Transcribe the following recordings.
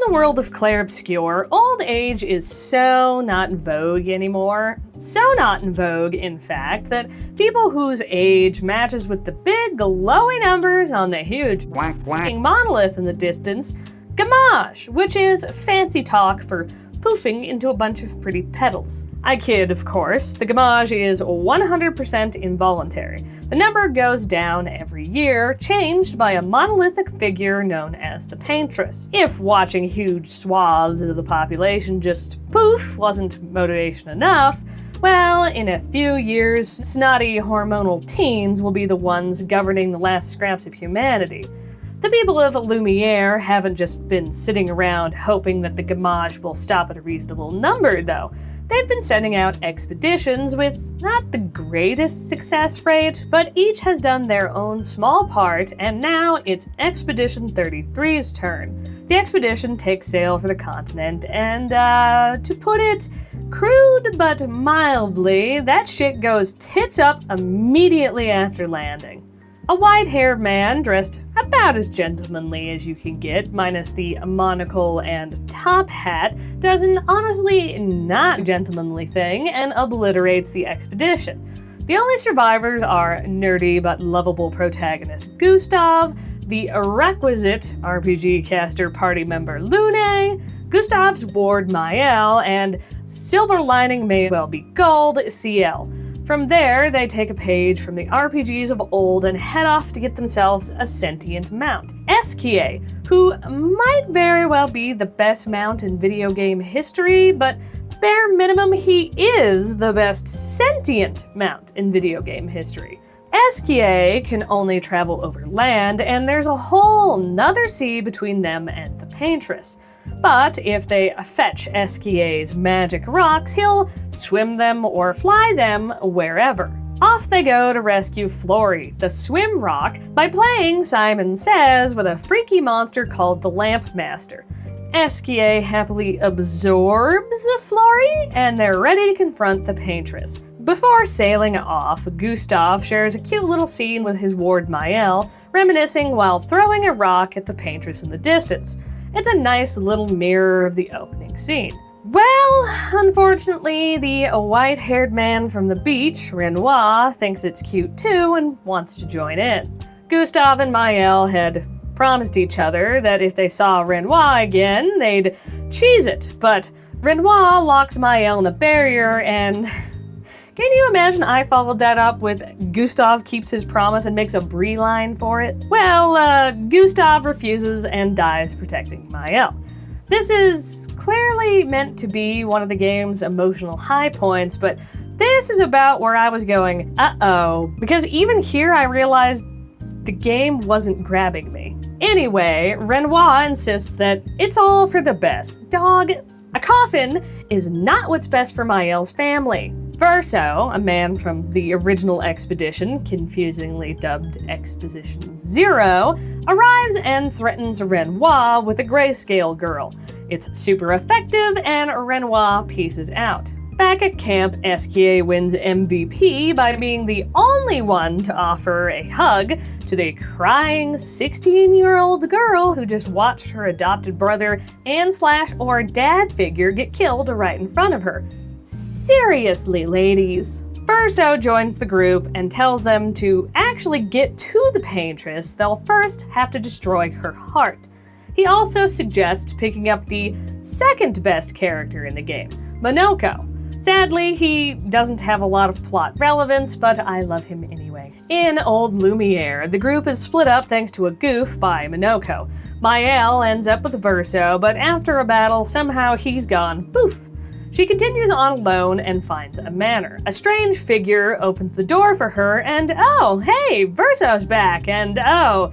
the world of Clair Obscur, old age is so not in vogue anymore. So not in vogue, in fact, that people whose age matches with the big glowing numbers on the huge quacking monolith in the distance, gamage, which is fancy talk for poofing into a bunch of pretty petals. I kid, of course. The gamage is 100% involuntary. The number goes down every year, changed by a monolithic figure known as the paintress. If watching huge swaths of the population just poof wasn't motivation enough, well, in a few years, snotty hormonal teens will be the ones governing the last scraps of humanity. The people of Lumiere haven't just been sitting around hoping that the gamage will stop at a reasonable number, though. They've been sending out expeditions with not the greatest success rate, but each has done their own small part, and now it's Expedition 33's turn. The expedition takes sail for the continent, and to put it crude but mildly, that shit goes tits up immediately after landing. A white-haired man dressed about as gentlemanly as you can get, minus the monocle and top hat, does an honestly not gentlemanly thing and obliterates the expedition. The only survivors are nerdy but lovable protagonist Gustav, the requisite RPG caster party member Lune, Gustav's ward Mael, and silver lining may well be gold CL. From there, they take a page from the RPGs of old and head off to get themselves a sentient mount, Eskia, who might very well be the best mount in video game history, but bare minimum he is the best sentient mount in video game history. Eskia can only travel over land, and there's a whole nother sea between them and the paintress. But if they fetch Eskia's magic rocks, he'll swim them or fly them wherever. Off they go to rescue Flory, the swim rock, by playing Simon Says with a freaky monster called the Lamp Master. Eskia happily absorbs Flory, and they're ready to confront the paintress. Before sailing off, Gustav shares a cute little scene with his ward Mael, reminiscing while throwing a rock at the paintress in the distance. It's a nice little mirror of the opening scene. Well, unfortunately, the white-haired man from the beach, Renoir, thinks it's cute too and wants to join in. Gustav and Mael had promised each other that if they saw Renoir again, they'd cheese it, but Renoir locks Mael in a barrier and... Can you imagine I followed that up with Gustav keeps his promise and makes a brie line for it? Well, Gustav refuses and dies protecting Mael. This is clearly meant to be one of the game's emotional high points, but this is about where I was going, uh-oh, because even here I realized the game wasn't grabbing me. Anyway, Renoir insists that it's all for the best. Dog, a coffin is not what's best for Mael's family. Verso, a man from the original expedition, confusingly dubbed Exposition Zero, arrives and threatens Renoir with a grayscale girl. It's super effective, and Renoir pieces out. Back at camp, Eskia wins MVP by being the only one to offer a hug to the crying 16-year-old girl who just watched her adopted brother and/or dad figure get killed right in front of her. Seriously, ladies. Verso joins the group and tells them to actually get to the paintress, they'll first have to destroy her heart. He also suggests picking up the second best character in the game, Monoko. Sadly, he doesn't have a lot of plot relevance, but I love him anyway. In Old Lumiere, the group is split up thanks to a goof by Monoko. Mael ends up with Verso, but after a battle, somehow he's gone poof. She continues on alone and finds a manor. A strange figure opens the door for her, and oh, hey, Verso's back, and oh,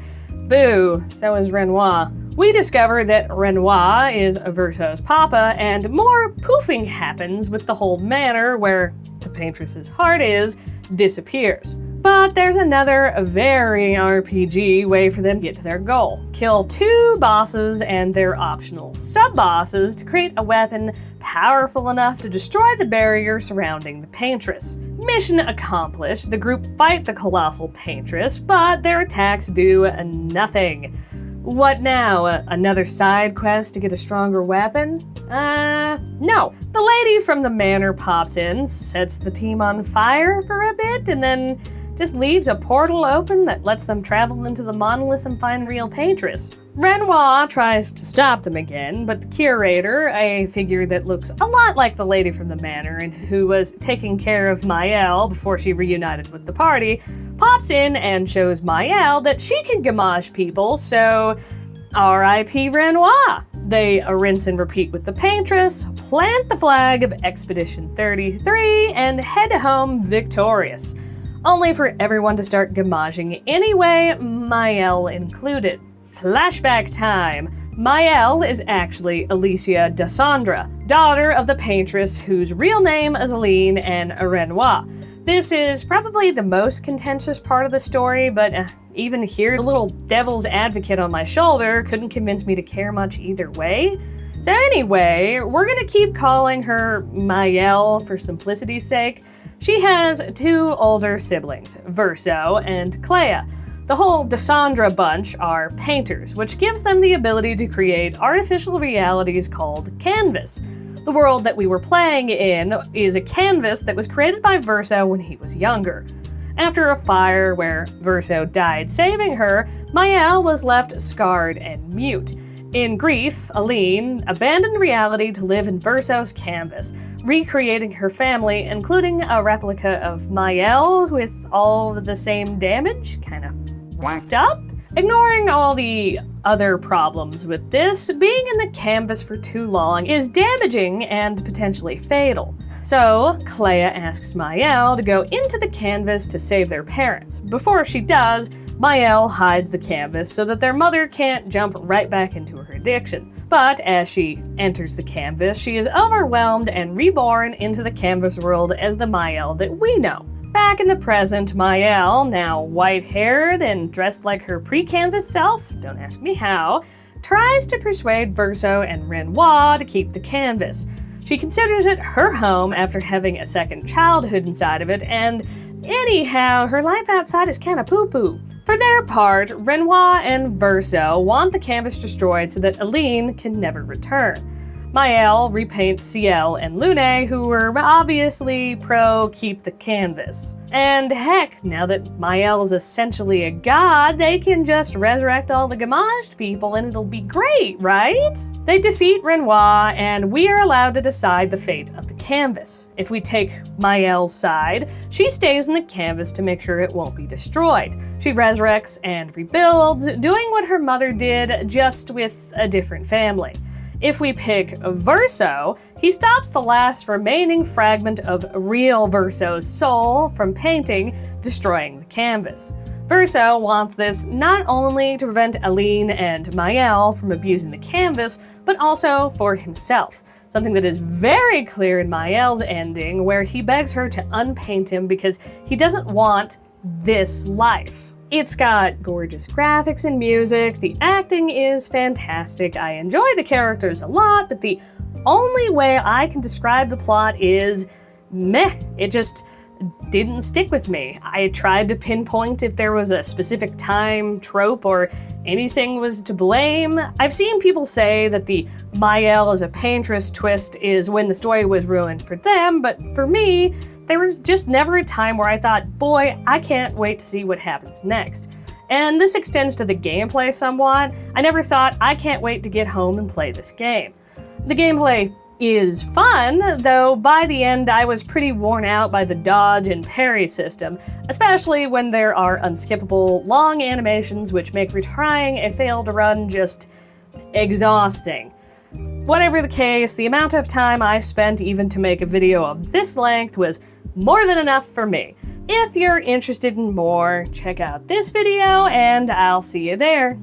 boo, so is Renoir. We discover that Renoir is Verso's papa, and more poofing happens with the whole manor where the paintress's heart is, disappears. But there's another very RPG way for them to get to their goal. Kill 2 bosses and their optional sub-bosses to create a weapon powerful enough to destroy the barrier surrounding the paintress. Mission accomplished, the group fight the colossal paintress, but their attacks do nothing. What now? Another side quest to get a stronger weapon? No. The lady from the manor pops in, sets the team on fire for a bit, and then just leaves a portal open that lets them travel into the monolith and find real paintress. Renoir tries to stop them again, but the curator, a figure that looks a lot like the lady from the manor and who was taking care of Maëlle before she reunited with the party, pops in and shows Maëlle that she can gamage people, so R.I.P. Renoir. They rinse and repeat with the paintress, plant the flag of Expedition 33, and head home victorious. Only for everyone to start gamaging anyway, Maëlle included. Flashback time. Maëlle is actually Alicia Dassandra, daughter of the paintress whose real name is Aline and Renoir. This is probably the most contentious part of the story, but even here, the little devil's advocate on my shoulder couldn't convince me to care much either way. So anyway, we're gonna keep calling her Maëlle for simplicity's sake. She has two older siblings, Verso and Clea. The whole Dassandra bunch are painters, which gives them the ability to create artificial realities called canvas. The world that we were playing in is a canvas that was created by Verso when he was younger. After a fire where Verso died saving her, Maëlle was left scarred and mute. In grief, Aline abandoned reality to live in Verso's canvas, recreating her family, including a replica of Maëlle with all the same damage, kind of whacked up. Ignoring all the other problems with this, being in the canvas for too long is damaging and potentially fatal. So, Clea asks Maëlle to go into the canvas to save their parents. Before she does, Maëlle hides the canvas so that their mother can't jump right back into her addiction. But as she enters the canvas, she is overwhelmed and reborn into the canvas world as the Maëlle that we know. Back in the present, Maëlle, now white-haired and dressed like her pre-canvas self, don't ask me how, tries to persuade Verso and Renoir to keep the canvas. She considers it her home after having a second childhood inside of it, and anyhow, her life outside is kinda poo-poo. For their part, Renoir and Verso want the canvas destroyed so that Aline can never return. Maëlle repaints Ciel and Lune, who were obviously pro keep the canvas. And heck, now that Maëlle is essentially a god, they can just resurrect all the gamaged people and it'll be great, right? They defeat Renoir, and we are allowed to decide the fate of the canvas. If we take Maëlle's side, she stays in the canvas to make sure it won't be destroyed. She resurrects and rebuilds, doing what her mother did, just with a different family. If we pick Verso, he stops the last remaining fragment of real Verso's soul from painting, destroying the canvas. Verso wants this not only to prevent Aline and Maëlle from abusing the canvas, but also for himself. Something that is very clear in Maëlle's ending, where he begs her to unpaint him because he doesn't want this life. It's got gorgeous graphics and music, the acting is fantastic, I enjoy the characters a lot, but the only way I can describe the plot is meh. It just didn't stick with me. I tried to pinpoint if there was a specific time, trope, or anything was to blame. I've seen people say that the Maëlle as a paintress twist is when the story was ruined for them, but for me, there was just never a time where I thought, boy, I can't wait to see what happens next. And this extends to the gameplay somewhat. I never thought, I can't wait to get home and play this game. The gameplay is fun, though by the end I was pretty worn out by the dodge and parry system, especially when there are unskippable long animations which make retrying a failed run just exhausting. Whatever the case, the amount of time I spent even to make a video of this length was more than enough for me. If you're interested in more, check out this video and I'll see you there.